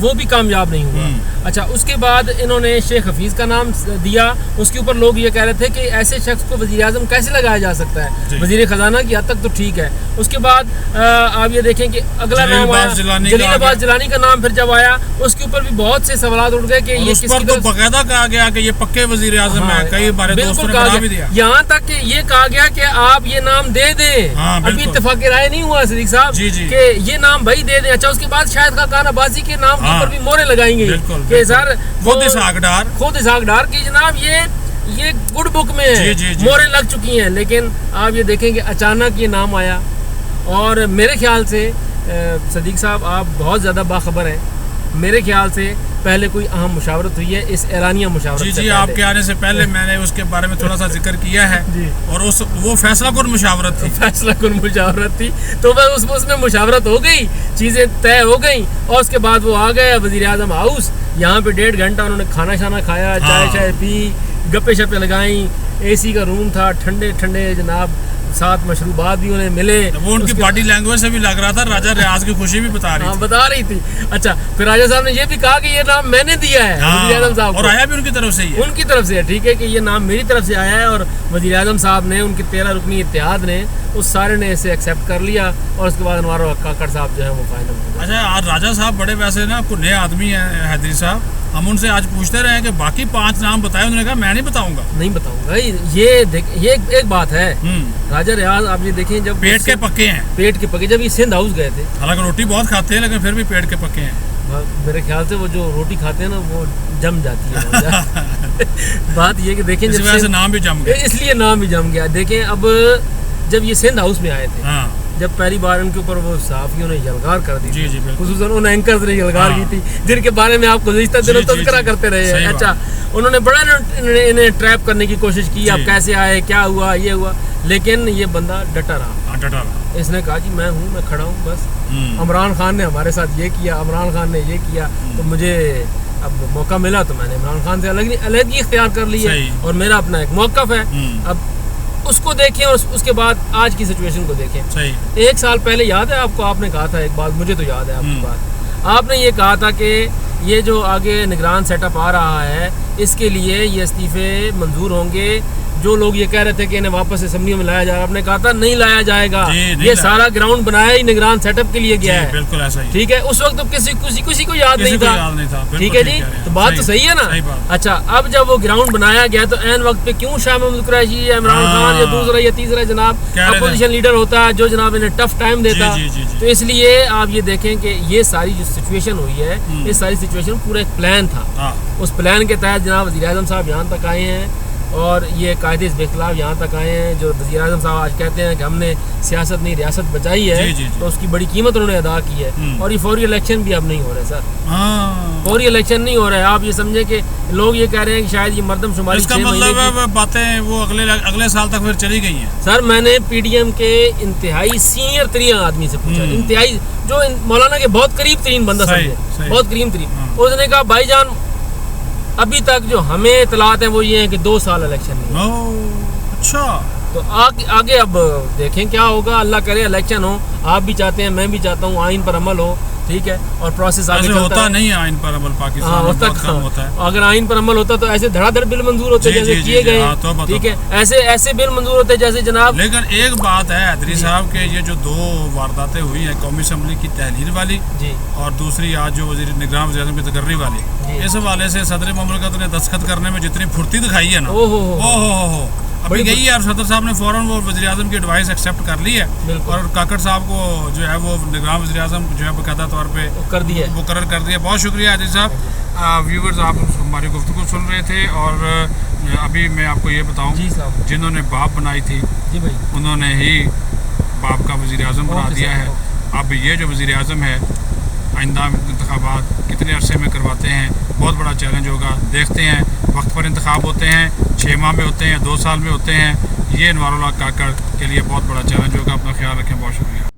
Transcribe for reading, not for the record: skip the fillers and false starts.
وہ بھی کامیاب نہیں ہوا. اچھا اس کے بعد انہوں نے شیخ حفیظ کا نام دیا. اس کے اوپر لوگ یہ کہہ رہے تھے کہ ایسے شخص کو وزیر اعظم کیسے لگایا جا سکتا ہے, وزیر خزانہ کی حد تک تو ٹھیک ہے. اس کے بعد آپ یہ دیکھیں کہ اگلا نام آیا جلیل عباس جیلانی کا نام. پھر جب آیا اس کے اوپر بھی بہت سے سوالات اٹھ گئے کہ یہ کس کی طرف باقاعدہ کہا گیا کہ یہ پکے وزیر اعظم ہے. کئی بار دوستوں نے بتا بھی دیا, یہاں تک کہ یہ کہا گیا کہ آپ یہ نام دے دیں. ابھی اتفاق رائے نہیں ہوا صدیق صاحب کہ یہ نام بھائی دے دیں. اچھا اس کے بعد شاید خاقان عباسی کے نام کے اوپر بھی مورے لگائیں گے کہ سر خود اسحاق ڈار کی جناب یہ گڈ بک میں مورے لگ چکی ہیں. لیکن آپ یہ دیکھیں کہ اچانک یہ نام آیا, اور میرے خیال سے صدیق صاحب آپ بہت زیادہ باخبر ہیں. میرے خیال سے پہلے کوئی اہم مشاورت ہوئی ہے اس اعلانیہ مشاورت. جی آپ کے آنے سے پہلے میں نے اس کے بارے میں تھوڑا سا ذکر کیا ہے. اور وہ فیصلہ کن مشاورت تھی. تو بس اس میں مشاورت ہو گئی, چیزیں طے ہو گئیں, اور اس کے بعد وہ آ گئے وزیر اعظم ہاؤس. یہاں پہ 1.5 گھنٹہ انہوں نے کھانا شانا کھایا, چائے پی, گپے شپے لگائیں. اے سی کا روم تھا, ٹھنڈے جناب, ساتھ مشروبات بھی انہیں ملے. وہ ان کی باڈی لینگویج سے بھی لگ رہا تھا راجہ ریاض کی خوشی بھی بتا رہی تھی. اچھا پھر راجہ صاحب نے یہ بھی کہا کہ یہ نام میں نے دیا ہے وزیر اعظم صاحب, اور آیا بھی ان کی طرف سے ہے. ٹھیک ہے کہ یہ نام میری طرف سے آیا ہے, اور وزیر اعظم صاحب نے, ان کے 13 رکنی اتحاد نے, اس سارے نے اسے ایکسیپٹ کر لیا. اور اس کے بعد انوار کاکڑ صاحب جو ہے وہ فائنل. اچھا آج راجہ صاحب بڑے ویسے نا نئے آدمی ہیں حیدری صاحب, ہم ان سے آج پوچھتے رہے ہیں کہ باقی 5 نام بتائے. انہوں نے کہا میں نہیں بتاؤں گا. یہ ایک بات ہے, راجہ ریاض آپ یہ دیکھیں جب پیٹ کے پکے جب یہ سندھ ہاؤس گئے تھے, حالانکہ روٹی بہت کھاتے ہیں لیکن پھر بھی پیٹ کے پکے ہیں. میرے خیال سے وہ جو روٹی کھاتے ہیں نا وہ جم جاتی ہے. بات یہ کہ دیکھیں نام بھی جم گیا, اس لیے نام بھی جم گیا. دیکھیں اب جب یہ سندھ ہاؤس میں آئے تھے, جب پہلی بار ان کے اوپر وہ صحافیوں نے یلغار کر دی, خصوصاً ان اینکرز نے یلغار کی تھی جن کے بارے میں آپ گزشتہ دنوں تذکرہ کرتے رہے ہیں. اچھا انہوں نے بڑا انہیں ٹریپ کرنے کی کوشش کی, آپ کیسے آئے, کیا ہوا, یہ ہوا. لیکن یہ بندہ ڈٹا رہا. اس نے کہا جی میں کھڑا ہوں بس. عمران خان نے ہمارے ساتھ یہ کیا, عمران خان نے یہ کیا, تو مجھے اب موقع ملا تو میں نے عمران خان سے علیحدگی اختیار کر لی ہے, اور میرا اپنا ایک موقف ہے. اب اس کو دیکھیں اور اس کے بعد آج کی سچویشن کو دیکھیں. 1 سال پہلے یاد ہے آپ کو, آپ نے کہا تھا ایک بات, مجھے تو یاد ہے آپ کی بات, آپ نے یہ کہا تھا کہ یہ جو آگے نگران سیٹ اپ آ رہا ہے اس کے لیے یہ استعفے منظور ہوں گے. جو لوگ یہ کہہ رہے تھے کہ انہیں واپس اسمبلیوں میں لایا جا رہا, آپ نے کہا تھا نہیں لایا جائے گا, یہ سارا گراؤنڈ بنایا ہی نگران سیٹ اپ کے لیے گیا ہے. بالکل ایسا ہی. ٹھیک ہے, اس وقت تو کسی کو یاد نہیں تھا. ٹھیک ہے جی, تو بات تو صحیح ہے نا. اچھا اب جب وہ گراؤنڈ بنایا گیا تو عین وقت پہ کیوں شاہ محمود قریشی یا عمران خان یا دوسرا یا تیسرا جناب اپوزیشن لیڈر ہوتا ہے جو جناب انہیں ٹف ٹائم دیتا. تو اس لیے آپ یہ دیکھیں کہ یہ ساری جو سچویشن ہوئی ہے, یہ ساری سچویشن پورا ایک پلان تھا. اس پلان کے تحت جناب وزیر اعظم صاحب یہاں تک آئے ہیں, اور یہ قائد حزب اختلاف یہاں تک آئے ہیں. جو وزیر اعظم صاحب آج کہتے ہیں کہ ہم نے سیاست نہیں ریاست بچائی ہے, تو اس کی بڑی قیمت انہوں نے ادا کی ہے. اور یہ فوری الیکشن بھی اب نہیں ہو رہے سر, فوری الیکشن نہیں ہو رہا ہے. آپ یہ سمجھیں کہ لوگ یہ کہہ رہے ہیں کہ شاید یہ مردم شماری, اس کا مطلب باتیں وہ اگلے سال تک پھر چلی گئی ہیں. سر میں نے پی ڈی ایم کے انتہائی سینئر ترین آدمی سے پوچھا, انتہائی جو مولانا کے بہت قریب ترین بندہ سمجھے, بہت قریب ترین, اس نے کہا بھائی جان ابھی تک جو ہمیں اطلاعات ہیں وہ یہ ہیں کہ 2 سال الیکشن نہیں. اچھا تو آگے اب دیکھیں کیا ہوگا. اللہ کرے الیکشن ہو, آپ بھی چاہتے ہیں, میں بھی چاہتا ہوں, آئین پر عمل ہو. ٹھیک ہے, اور پروسیس آگے چلتا ہے. ہوتا نہیں ہے آئین پر عمل پاکستان میں, بہت کم ہوتا ہے. اگر آئین پر عمل ہوتا تو ایسے دھڑا دھڑ بل منظور ہوتے جیسے کیے گئے. ٹھیک ہے, ایسے بل منظور ہوتے جیسے جناب. لیکن ایک بات ہے حیدری صاحب کہ یہ جو 2 وارداتیں ہوئی ہیں, قومی اسمبلی کی تحلیل والی اور دوسری آج جو نگران وزیر اعظم کی تقرری والی, اس حوالے سے صدر مملکت نے دستخط کرنے میں جتنی پھرتی دکھائی ہے نا, ابھی گئی ہے. اور صدر صاحب نے فوراً وہ وزیر اعظم کی ایڈوائس ایکسیپٹ کر لی ہے, اور کاکڑ صاحب کو جو ہے وہ نگران وزیر اعظم جو ہے باقاعدہ طور پہ مقرر کر دیا. بہت شکریہ حیدری صاحب. ویورز آپ ہماری گفتگو سن رہے تھے, اور ابھی میں آپ کو یہ بتاؤں جنہوں نے باپ بنائی تھی انہوں نے ہی باپ کا وزیر اعظم بنا دیا ہے. اب یہ جو وزیر اعظم ہے آئندہ انتخابات کتنے عرصے میں کرواتے ہیں, بہت بڑا چیلنج ہوگا. دیکھتے ہیں, وقت پر انتخاب ہوتے ہیں, 6 ماہ میں ہوتے ہیں, 2 سال میں ہوتے ہیں. یہ انوار اللہ کاکڑ کے لیے بہت بڑا چیلنج ہوگا. اپنا خیال رکھیں. بہت شکریہ.